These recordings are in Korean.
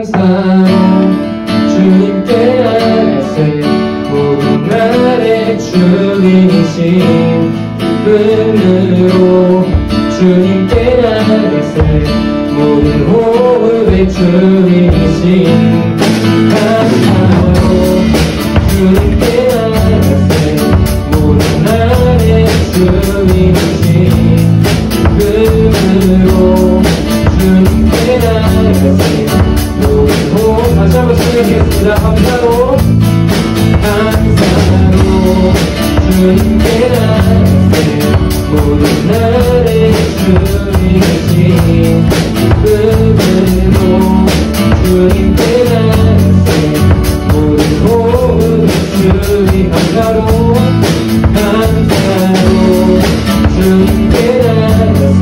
감사로 주님께 나가세 모든 날의 주님이신 기쁨으로 주님께 나가세 모든 호흡의 주님이신 감사로 주님께 나가세 모든 날의 주님이신 기쁨으로 주님께 나가세 모든 호흡 다시 한번 시작하겠습니다. 감사로 주님께 나가세 모든 날의 주님이신 기쁨으로 주님께 나가세 모든 호흡의 주님 감사로 주님께 나가세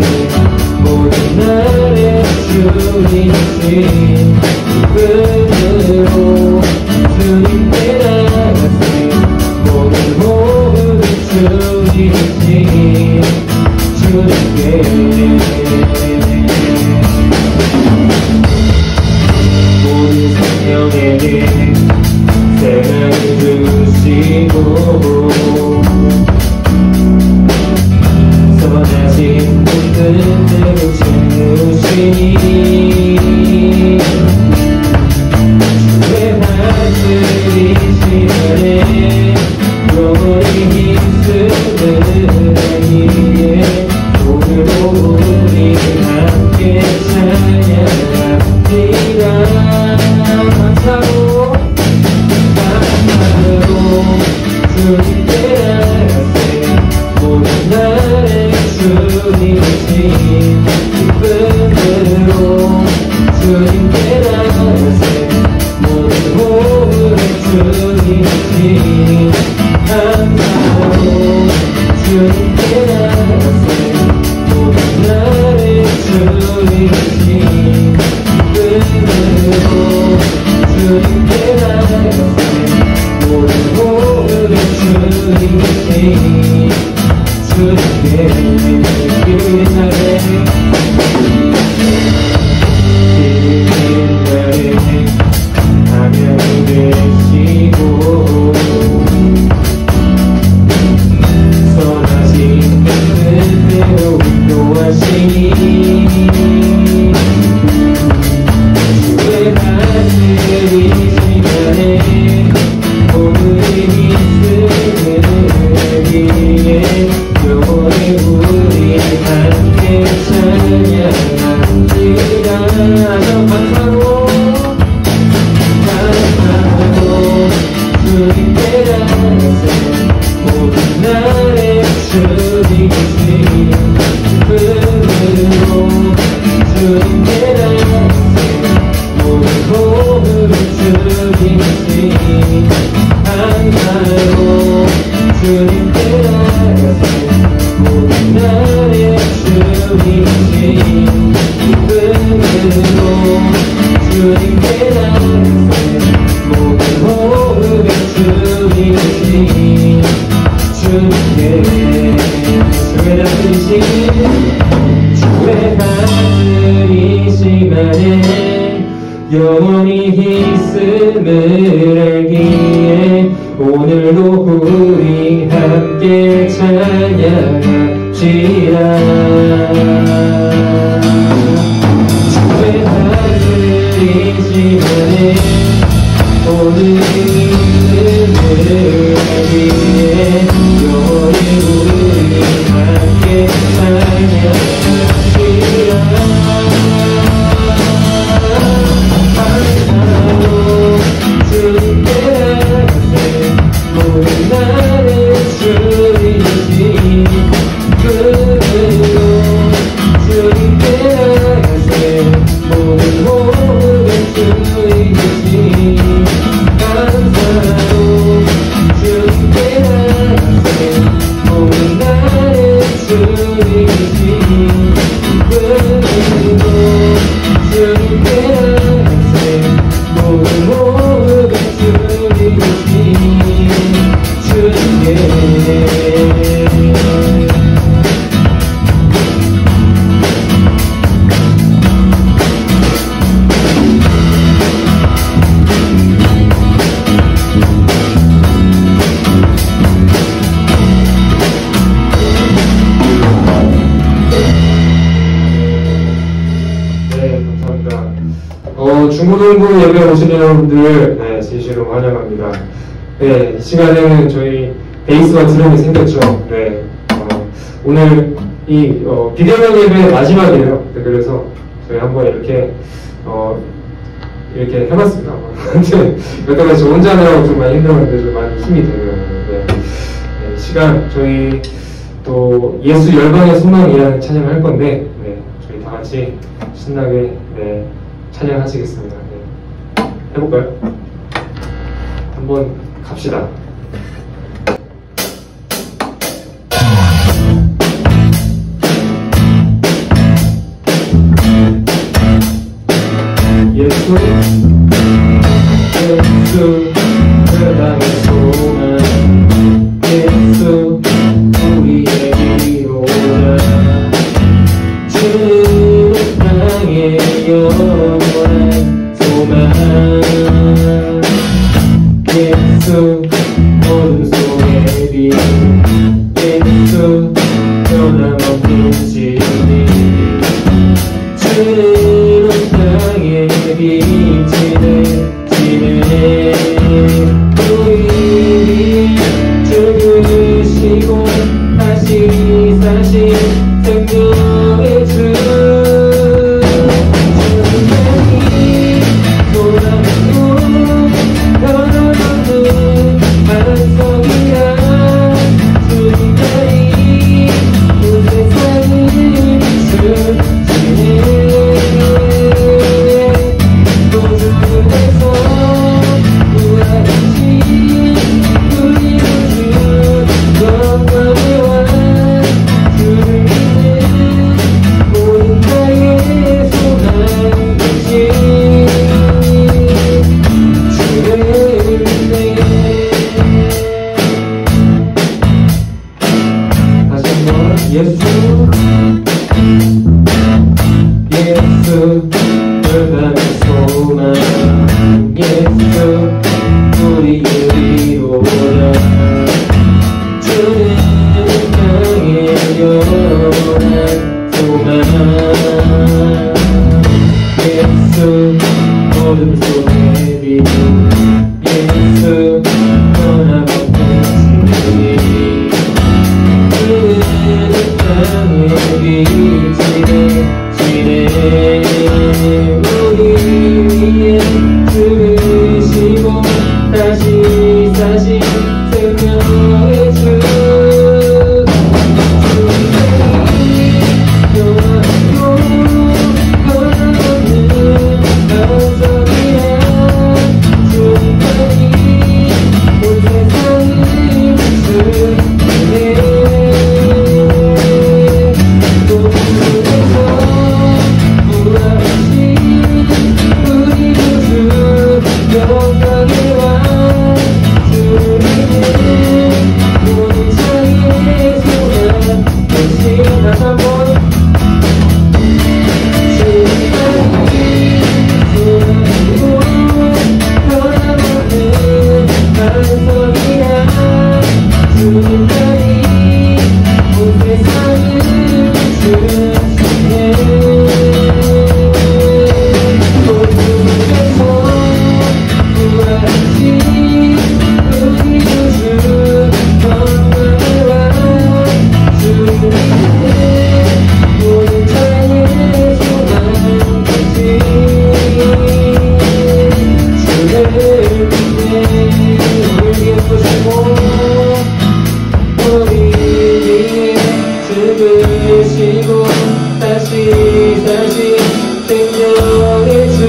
모든 날의 주님이신 기쁨으로 주님께 나가세 모든 호흡의 주님이신 주님께 모든 생명에게 생명을 주시고 선하신 분들대로 채우시니 주의 다스리시면에 영원히 힘쓰는 나기에 오늘도 우리 함께 찬양합니다. 감사로 주님께 나가세 모든 날의 주님이신 기쁨으로 주님께 나가세 모든 호흡의 주님이신 감사로 주님께 나가세 모든 날의 주님이신 기쁨으로 주님께 나가세 모든 호흡의 주님이신 주님께 기쁘신 날에 하나님 되시고 선하신 뜻대로 인도하시니 주의 다스리시면에 오늘이 힘쓰기에 영원히 우리 함께 찬양합니다. 감사로 주님께 나가세 모든 날의 주님이신 기쁨으로 주님께 나가세 모든 호흡의 주님이신 감사로 주님께 나가세 모든 날의 주님이신 기쁨으로 주님께 나가세 모든 호흡의 주님이신 주님께 주의 다스리시만에 영원히 있음을 알기에 오늘도 우리 함께 찬양합시다. 주의 다스리시만에 오늘이 있음을 알기에 영원히 우리 함께 찬양합시다. 주님께 나가세 모든 날의 주님이신 기쁨으로 주님께 나가세 모든 호흡의 주님이신 감사 중고등부 예배 오시는 여러분들 네, 진심으로 환영합니다. 네, 이 시간에는 저희 베이스와 드럼이 생겼죠. 네, 오늘 이 비대면 예배 마지막이에요. 네, 그래서 저희 한번 이렇게 해봤습니다. 여태까지 저 혼자 하느라고 좀 많이 힘들었는데 좀 많이 힘이 되네요. 네. 네, 시간 저희 또 예수 열방의 소망이라는 찬양을 할 건데 네, 저희 다 같이 신나게 네, 찬양하시겠습니다. 네. 해볼까요? 한번 갑시다. 예수 열방의 소망 예수 우리의 위로자 주는 땅의 영원한 소망 예수 어둠 속의 빛 예수 변함없는 진리 주는 땅의 빛이 되시네 우리 죽으시고 다시 사신 생명의 주 주님만이 소망이고 변함없는 반석이라 주님만이 온 세상을 비추시네 도주에서 구하신 우리 주 영광의 왕 주를 믿는 모든 나의 소망 되신 주를 믿네 다시 한번 예수 열방의 소망 예수 우리의 위로자 주는 땅의 영원한 소망 예수 어둠 속의 빛 예수 변함없는 진리 주는 땅의 빛이 되시네 우리 위에 죽으시고 다시 사신 생명의 주 주님만이 영원하고 변함없는 반석이라 주님만이 온 세상을 비추시네 도주에서 구하신 우리 구주 영광의 왕 주를 믿는 모든 자의 소망 되신 다시 한번 주님만이 소망이고 변함없는 반석이라 주님만이 온 세상을 비추시네 도주에서 구하신 우리 구주 영광의 왕 주를 믿는 모든 자의 소망 되신 주를 믿네 우리 예쁘시고 우리 위에 죽으시고 다시 사신 생명의 주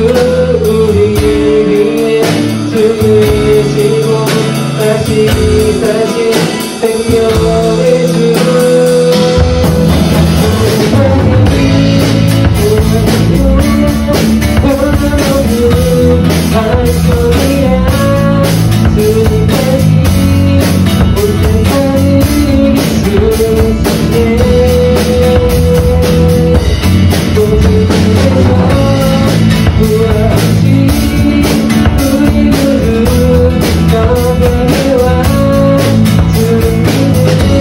우리를 위해 죽으시고 다시 사신 생명의 주 주님만이 변함없는 반석이라 주님만이 온 세상을 비추시네 도주에서 구하신 우리 구주 영광의 왕 주를 믿는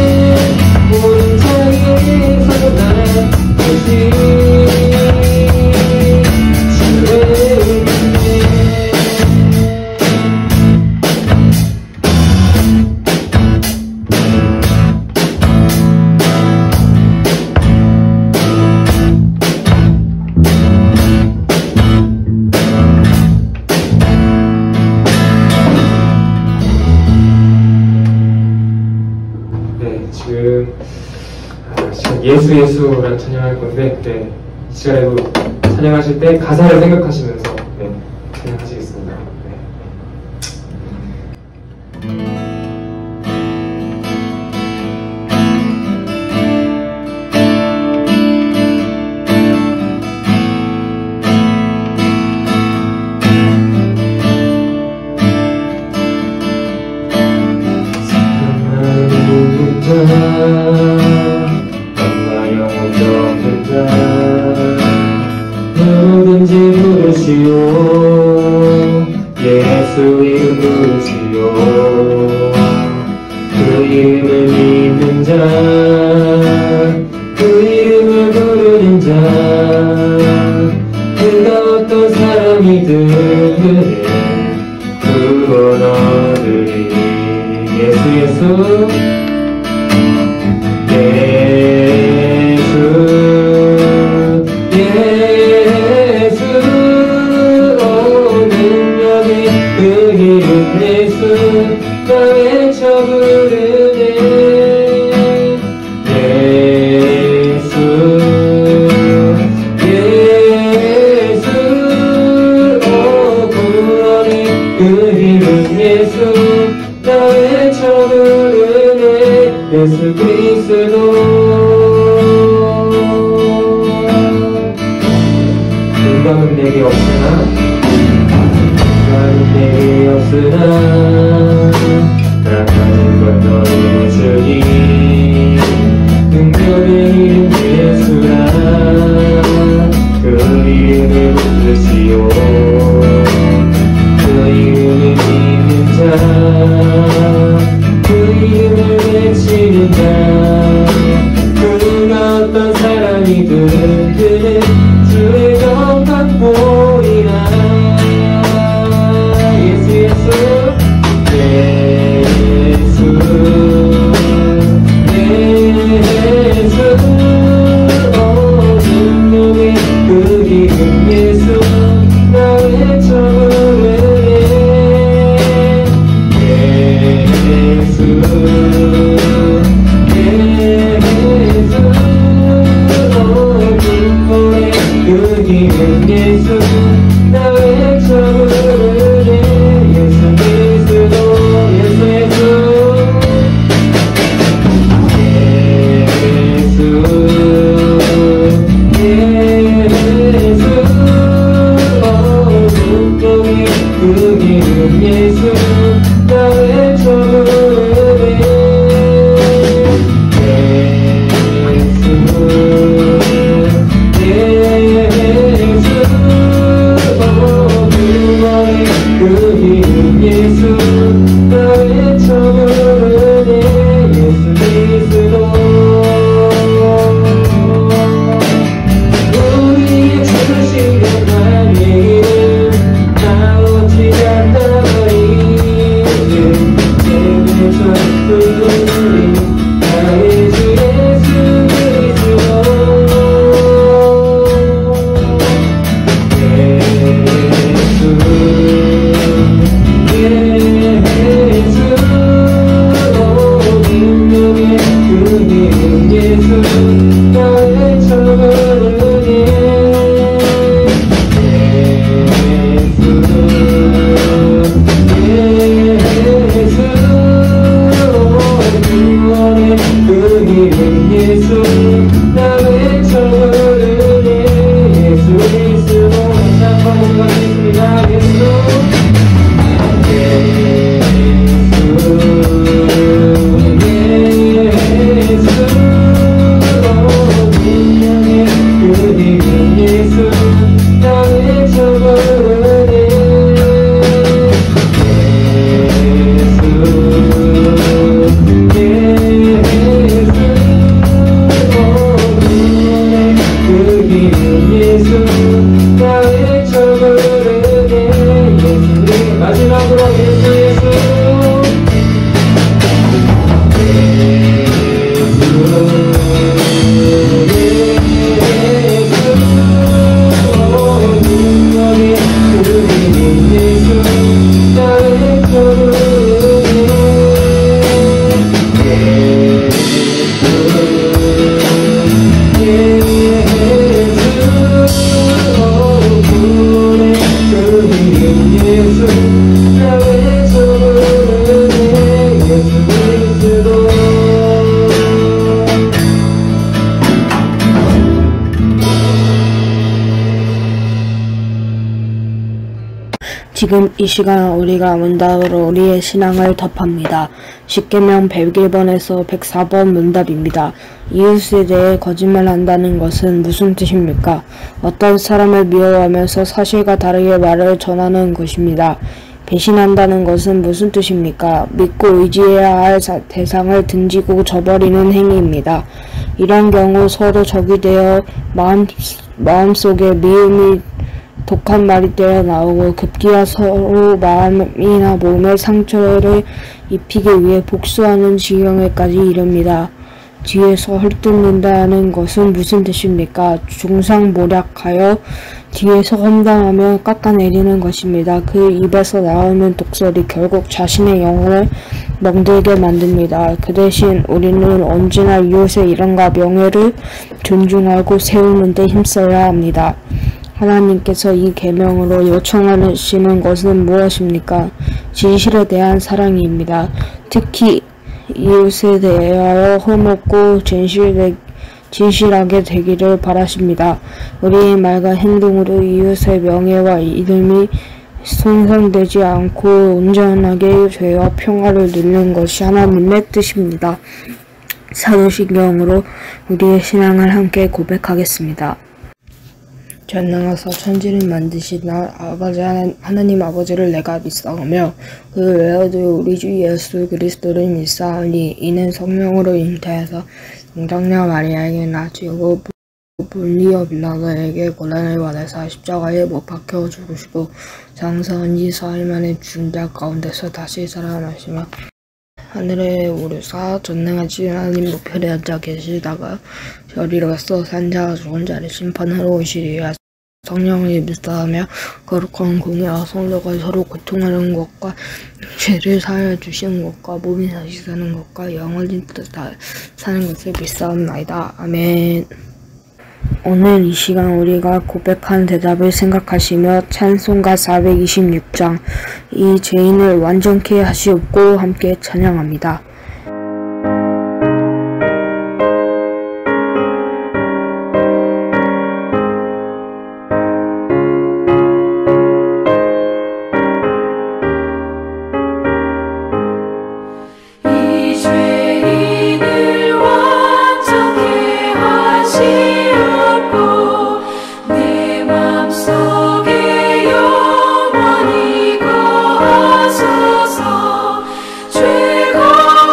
예수 예수라는 찬양할 건데, 네, 이 시간에도 찬양하실 때 가사를 생각하시면서 네, 찬양하시겠습니다. 네. 엄마 영혼 없는 자 누구든지 부르시오 예수 이름 부르시오 그 이름을 믿는 자 그 이름을 부르는 자 그가 어떤 사람이든 그를 구원 얻으리 예수 예수 예수 그리스도 영광은 내게 없으나 영광은 내게 없으나 나 가진 건 너의 주니 능력의 이름 예수라 그 이름을 부르시오 그 이름을 믿는 자 그 이름을 외치는 자 그가 어떤 사람이든 그는 주의 영광 보이라 예수 예수 예수 예수 능력의 그 이름 예수 나 외쳐 부르네 예수 지금 이 시간 우리가 문답으로 우리의 신앙을 답합니다. 십계명 101번에서 104번 문답입니다. 이웃에 대해 거짓말한다는 것은 무슨 뜻입니까? 어떤 사람을 미워하면서 사실과 다르게 말을 전하는 것입니다. 배신한다는 것은 무슨 뜻입니까? 믿고 의지해야 할 대상을 등지고 저버리는 행위입니다. 이런 경우 서로 적이 되어 마음속에 미움이 독한 말이 때려 나오고 급기야 서로 마음이나 몸에 상처를 입히기 위해 복수하는 지경에까지 이릅니다. 뒤에서 헐뜯는다는 것은 무슨 뜻입니까? 중상모략하여 뒤에서 험담하며 깎아내리는 것입니다. 그 입에서 나오는 독설이 결국 자신의 영혼을 멍들게 만듭니다. 그 대신 우리는 언제나 이웃의 일원과 명예를 존중하고 세우는 데 힘써야 합니다. 하나님께서 이 계명으로 요청하시는 것은 무엇입니까? 진실에 대한 사랑입니다. 특히 이웃에 대하여 흠없고 진실하게 되기를 바라십니다. 우리의 말과 행동으로 이웃의 명예와 이름이 손상되지 않고 온전하게 죄와 평화를 누리는 것이 하나님의 뜻입니다. 사도신경으로 우리의 신앙을 함께 고백하겠습니다. 전능하사 천지를 만드신 하나님 아버지를 내가 믿사오며 그 외에도 우리 주 예수 그리스도를 믿사오니 이는 성령으로 잉태해서 성장녀 마리아에게 낳으시고 본리오 빌라도에게 고난을 받아서 십자가에 못 박혀 죽으시고 장사한 지 4일 만에 죽은 자 가운데서 다시 살아나시며 하늘에 오르사 전능하신 하나님 우편에 앉아 계시다가 저리로서 산 자와 죽은 자를 심판하러 오시리라. 성령을 믿사하며 거룩한 공의와 성도가 서로 고통하는 것과 죄를 사하여 주시는 것과 몸이 다시 사는 것과 영원히 사는 것을 믿사옵나이다. 아멘. 오늘 이 시간 우리가 고백한 대답을 생각하시며 찬송가 426장 이 죄인을 완전케 하시옵고 함께 찬양합니다. 속에 영원히 거하소서. 죄가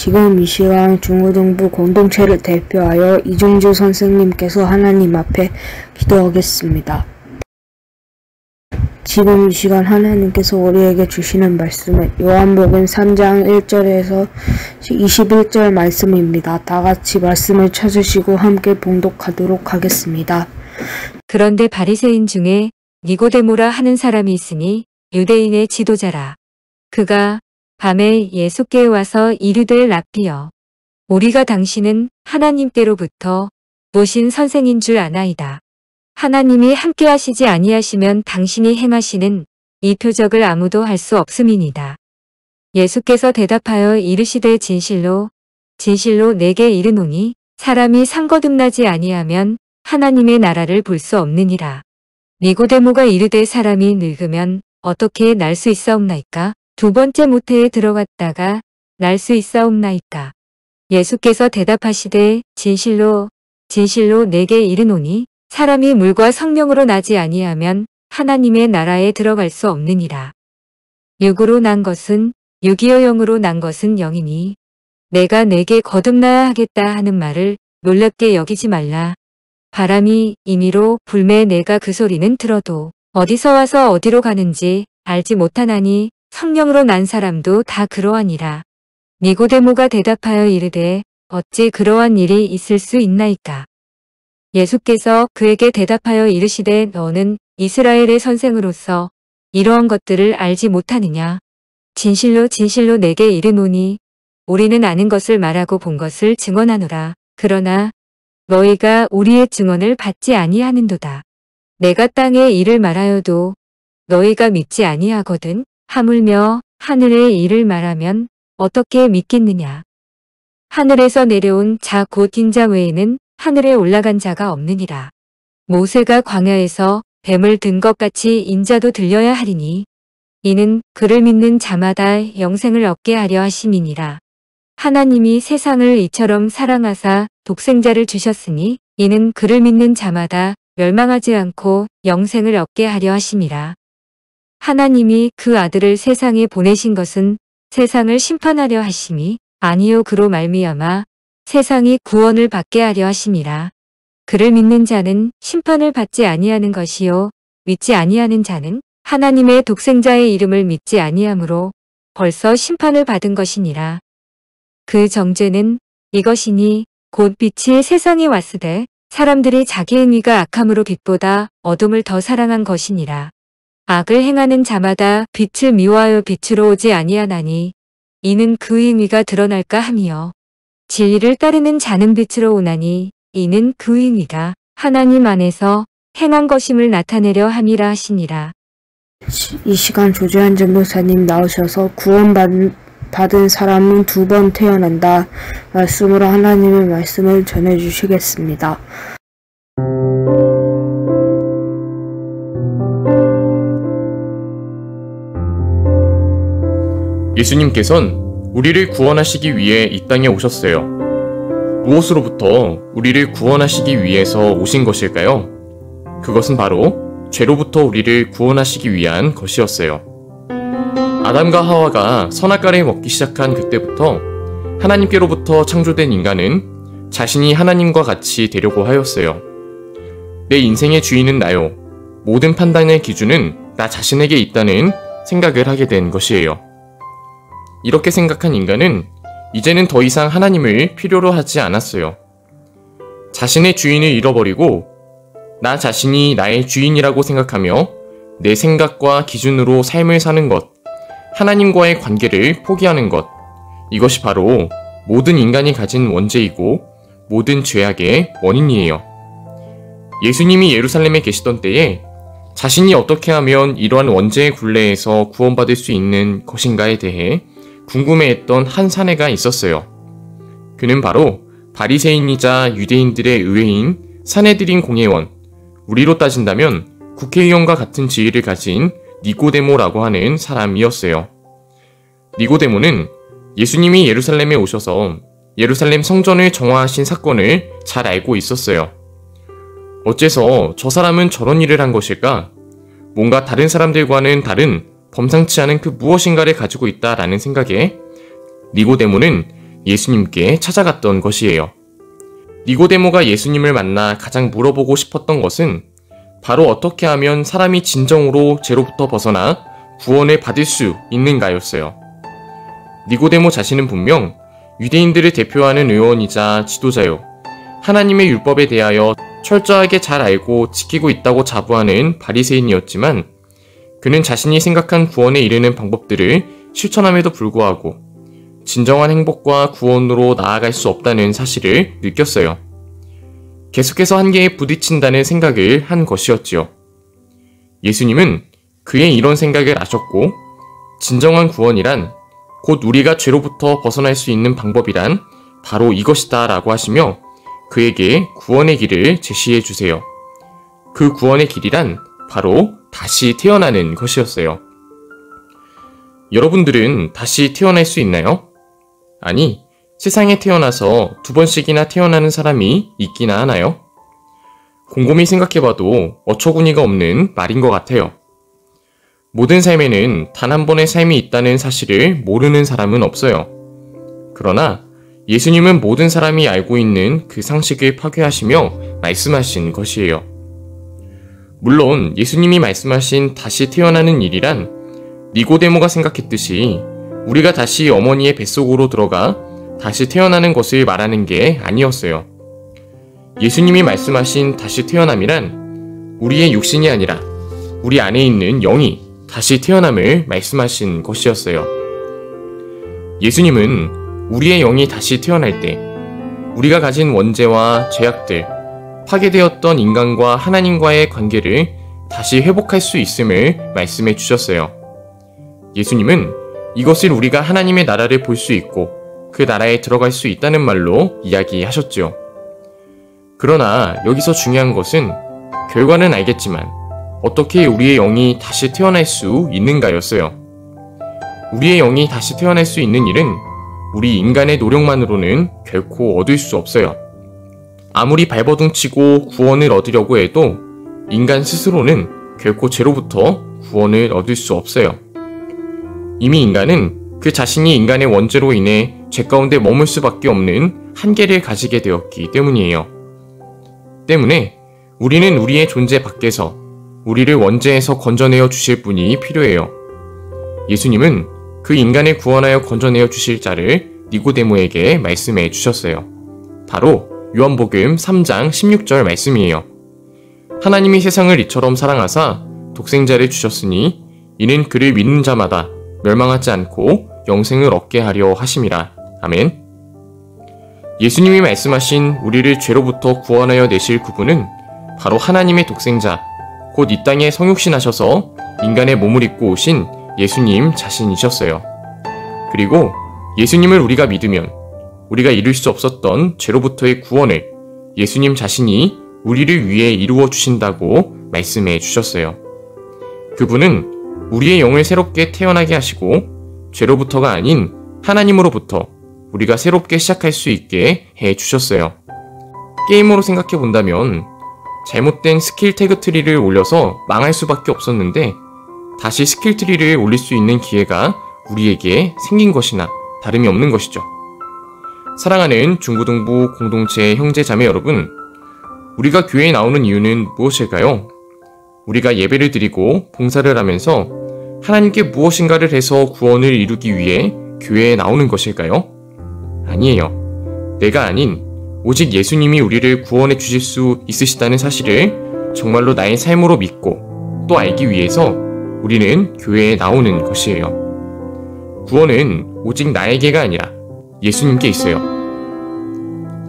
지금 이 시간 중고등부 공동체를 대표하여 이중주 선생님께서 하나님 앞에 기도하겠습니다. 지금 이 시간 하나님께서 우리에게 주시는 말씀은 요한복음 3장 1절에서 21절 말씀입니다. 다 같이 말씀을 찾으시고 함께 봉독하도록 하겠습니다. 그런데 바리새인 중에 니고데모라 하는 사람이 있으니 유대인의 지도자라. 그가 밤에 예수께에 와서 이르되 랍비여, 우리가 당신은 하나님께로부터 오신 선생인 줄 아나이다. 하나님이 함께 하시지 아니하시면 당신이 행하시는 이 표적을 아무도 할 수 없음이니이다. 예수께서 대답하여 이르시되 진실로 진실로 내게 이르노니 사람이 상거듭나지 아니하면 하나님의 나라를 볼 수 없느니라. 니고데모가 이르되 사람이 늙으면 어떻게 날 수 있사옵나이까? 두 번째 모태에 들어갔다가 날 수 있사옵나이까? 예수께서 대답하시되 진실로 진실로 내게 이르노니 사람이 물과 성령으로 나지 아니하면 하나님의 나라에 들어갈 수 없느니라. 육으로 난 것은 육이요 영으로 난 것은 영이니 내가 내게 거듭나야 하겠다 하는 말을 놀랍게 여기지 말라. 바람이 임의로 불매 내가 그 소리는 들어도 어디서 와서 어디로 가는지 알지 못하나니 성령으로 난 사람도 다 그러하니라. 니고데모가 대답하여 이르되 어찌 그러한 일이 있을 수 있나이까? 예수께서 그에게 대답하여 이르시되 너는 이스라엘의 선생으로서 이러한 것들을 알지 못하느냐? 진실로 진실로 내게 이르노니 우리는 아는 것을 말하고 본 것을 증언하노라. 그러나 너희가 우리의 증언을 받지 아니하는도다. 내가 땅에 일을 말하여도 너희가 믿지 아니하거든. 하물며 하늘의 일을 말하면 어떻게 믿겠느냐? 하늘에서 내려온 자 곧 인자 외에는 하늘에 올라간 자가 없느니라. 모세가 광야에서 뱀을 든 것 같이 인자도 들려야 하리니 이는 그를 믿는 자마다 영생을 얻게 하려 하심이니라. 하나님이 세상을 이처럼 사랑하사 독생자를 주셨으니 이는 그를 믿는 자마다 멸망하지 않고 영생을 얻게 하려 하심이라. 하나님이 그 아들을 세상에 보내신 것은 세상을 심판하려 하심이 아니요 그로 말미암아 세상이 구원을 받게 하려 하심이라. 그를 믿는 자는 심판을 받지 아니하는 것이요 믿지 아니하는 자는 하나님의 독생자의 이름을 믿지 아니하므로 벌써 심판을 받은 것이니라. 그 정죄는 이것이니 곧 빛이 세상에 왔으되 사람들이 자기 행위가 악함으로 빛보다 어둠을 더 사랑한 것이니라. 악을 행하는 자마다 빛을 미워하여 빛으로 오지 아니하나니 이는 그 행위가 드러날까 함이요 진리를 따르는 자는 빛으로 오나니 이는 그 행위가 하나님 안에서 행한 것임을 나타내려 함이라 하시니라. 이 시간 조재한 전도사님 나오셔서 구원받은 사람은 두 번 태어난다 말씀으로 하나님의 말씀을 전해주시겠습니다. 예수님께서는 우리를 구원하시기 위해 이 땅에 오셨어요. 무엇으로부터 우리를 구원하시기 위해서 오신 것일까요? 그것은 바로 죄로부터 우리를 구원하시기 위한 것이었어요. 아담과 하와가 선악과를 먹기 시작한 그때부터 하나님께로부터 창조된 인간은 자신이 하나님과 같이 되려고 하였어요. 내 인생의 주인은 나요. 모든 판단의 기준은 나 자신에게 있다는 생각을 하게 된 것이에요. 이렇게 생각한 인간은 이제는 더 이상 하나님을 필요로 하지 않았어요. 자신의 주인을 잃어버리고 나 자신이 나의 주인이라고 생각하며 내 생각과 기준으로 삶을 사는 것, 하나님과의 관계를 포기하는 것, 이것이 바로 모든 인간이 가진 원죄이고 모든 죄악의 원인이에요. 예수님이 예루살렘에 계시던 때에 자신이 어떻게 하면 이러한 원죄의 굴레에서 구원받을 수 있는 것인가에 대해 궁금해했던 한 사내가 있었어요. 그는 바로 바리새인이자 유대인들의 의회인 산헤드린 공회원, 우리로 따진다면 국회의원과 같은 지위를 가진 니고데모라고 하는 사람이었어요. 니고데모는 예수님이 예루살렘에 오셔서 예루살렘 성전을 정화하신 사건을 잘 알고 있었어요. 어째서 저 사람은 저런 일을 한 것일까? 뭔가 다른 사람들과는 다른 범상치 않은 그 무엇인가를 가지고 있다라는 생각에 니고데모는 예수님께 찾아갔던 것이에요. 니고데모가 예수님을 만나 가장 물어보고 싶었던 것은 바로 어떻게 하면 사람이 진정으로 죄로부터 벗어나 구원을 받을 수 있는가였어요. 니고데모 자신은 분명 유대인들을 대표하는 의원이자 지도자요, 하나님의 율법에 대하여 철저하게 잘 알고 지키고 있다고 자부하는 바리새인이었지만 그는 자신이 생각한 구원에 이르는 방법들을 실천함에도 불구하고 진정한 행복과 구원으로 나아갈 수 없다는 사실을 느꼈어요. 계속해서 한계에 부딪힌다는 생각을 한 것이었지요. 예수님은 그의 이런 생각을 아셨고 진정한 구원이란 곧 우리가 죄로부터 벗어날 수 있는 방법이란 바로 이것이다 라고 하시며 그에게 구원의 길을 제시해 주세요. 그 구원의 길이란 바로 다시 태어나는 것이었어요. 여러분들은 다시 태어날 수 있나요? 아니, 세상에 태어나서 2번씩이나 태어나는 사람이 있기나 하나요? 곰곰이 생각해봐도 어처구니가 없는 말인 것 같아요. 모든 삶에는 단 한 번의 삶이 있다는 사실을 모르는 사람은 없어요. 그러나 예수님은 모든 사람이 알고 있는 그 상식을 파괴하시며 말씀하신 것이에요. 물론 예수님이 말씀하신 다시 태어나는 일이란 니고데모가 생각했듯이 우리가 다시 어머니의 뱃속으로 들어가 다시 태어나는 것을 말하는 게 아니었어요. 예수님이 말씀하신 다시 태어남이란 우리의 육신이 아니라 우리 안에 있는 영이 다시 태어남을 말씀하신 것이었어요. 예수님은 우리의 영이 다시 태어날 때 우리가 가진 원죄와 죄악들, 파괴되었던 인간과 하나님과의 관계를 다시 회복할 수 있음을 말씀해 주셨어요. 예수님은 이것을 우리가 하나님의 나라를 볼 수 있고 그 나라에 들어갈 수 있다는 말로 이야기하셨죠. 그러나 여기서 중요한 것은 결과는 알겠지만 어떻게 우리의 영이 다시 태어날 수 있는가였어요. 우리의 영이 다시 태어날 수 있는 일은 우리 인간의 노력만으로는 결코 얻을 수 없어요. 아무리 발버둥치고 구원을 얻으려고 해도 인간 스스로는 결코 죄로부터 구원을 얻을 수 없어요. 이미 인간은 그 자신이 인간의 원죄로 인해 죄 가운데 머물 수밖에 없는 한계를 가지게 되었기 때문이에요. 때문에 우리는 우리의 존재 밖에서 우리를 원죄에서 건져내어 주실 분이 필요해요. 예수님은 그 인간을 구원하여 건져내어 주실 자를 니고데모에게 말씀해 주셨어요. 바로 요한복음 3장 16절 말씀이에요. 하나님이 세상을 이처럼 사랑하사 독생자를 주셨으니 이는 그를 믿는 자마다 멸망하지 않고 영생을 얻게 하려 하심이라. 아멘. 예수님이 말씀하신 우리를 죄로부터 구원하여 내실 그분은 바로 하나님의 독생자, 곧 이 땅에 성육신하셔서 인간의 몸을 입고 오신 예수님 자신이셨어요. 그리고 예수님을 우리가 믿으면 우리가 이룰 수 없었던 죄로부터의 구원을 예수님 자신이 우리를 위해 이루어 주신다고 말씀해 주셨어요. 그분은 우리의 영을 새롭게 태어나게 하시고 죄로부터가 아닌 하나님으로부터 우리가 새롭게 시작할 수 있게 해 주셨어요. 게임으로 생각해 본다면 잘못된 스킬 태그 트리를 올려서 망할 수밖에 없었는데 다시 스킬 트리를 올릴 수 있는 기회가 우리에게 생긴 것이나 다름이 없는 것이죠. 사랑하는 중고등부 공동체 형제자매 여러분, 우리가 교회에 나오는 이유는 무엇일까요? 우리가 예배를 드리고 봉사를 하면서 하나님께 무엇인가를 해서 구원을 이루기 위해 교회에 나오는 것일까요? 아니에요. 내가 아닌 오직 예수님이 우리를 구원해 주실 수 있으시다는 사실을 정말로 나의 삶으로 믿고 또 알기 위해서 우리는 교회에 나오는 것이에요. 구원은 오직 나에게가 아니라 예수님께 있어요.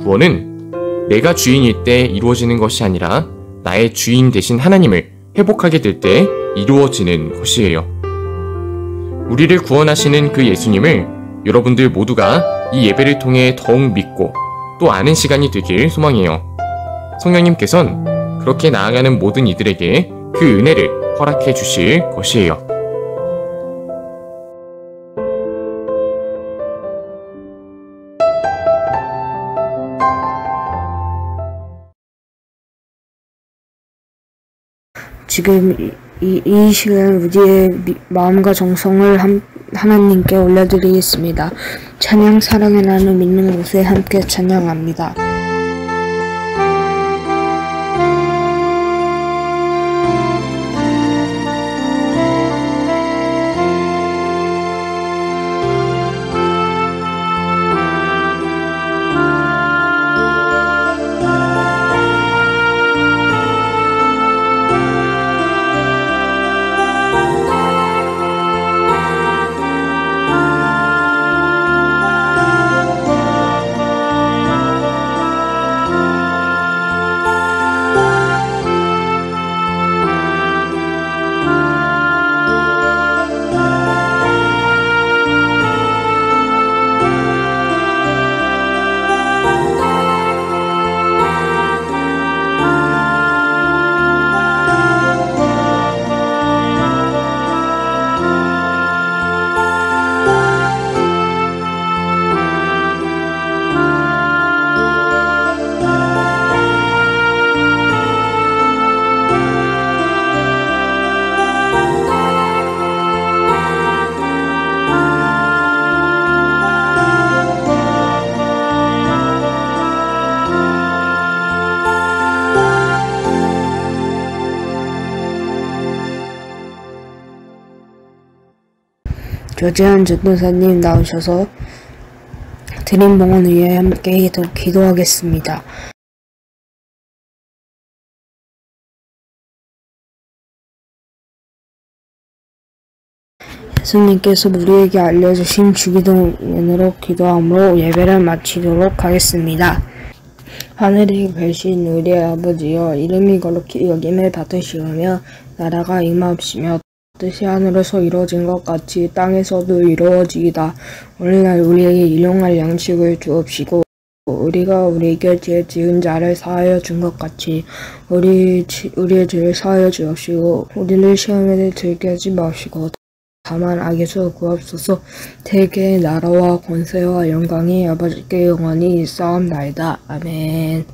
구원은 내가 주인일 때 이루어지는 것이 아니라 나의 주인 되신 하나님을 회복하게 될 때 이루어지는 것이에요. 우리를 구원하시는 그 예수님을 여러분들 모두가 이 예배를 통해 더욱 믿고 또 아는 시간이 되길 소망해요. 성령님께서는 그렇게 나아가는 모든 이들에게 그 은혜를 허락해 주실 것이에요. 지금 이 시간 우리의 마음과 정성을 하나님께 올려드리겠습니다. 찬양 사랑의 나눔 있는 곳에 함께 찬양합니다. 조재현 전도사님 나오셔서 드림봉헌을 위해 함께 기도하겠습니다. 예수님께서 우리에게 알려주신 주기도문으로 기도함으로 예배를 마치도록 하겠습니다. 하늘에 계신 우리의 아버지여, 이름이 거룩히 여김을 받으시오며 나라가 임하옵시며 뜻이 하늘에서 이루어진 것 같이 땅에서도 이루어지이다. 오늘날 우리에게 일용할 양식을 주옵시고 우리가 우리에게 죄 지은 자를 사하여 준 것 같이 우리의 죄를 사하여 주옵시고 우리를 시험에 들게 하지 마시고 다만 악에서 구하옵소서. 대개의 나라와 권세와 영광이 아버지께 영원히 있사옵나이다. 아멘.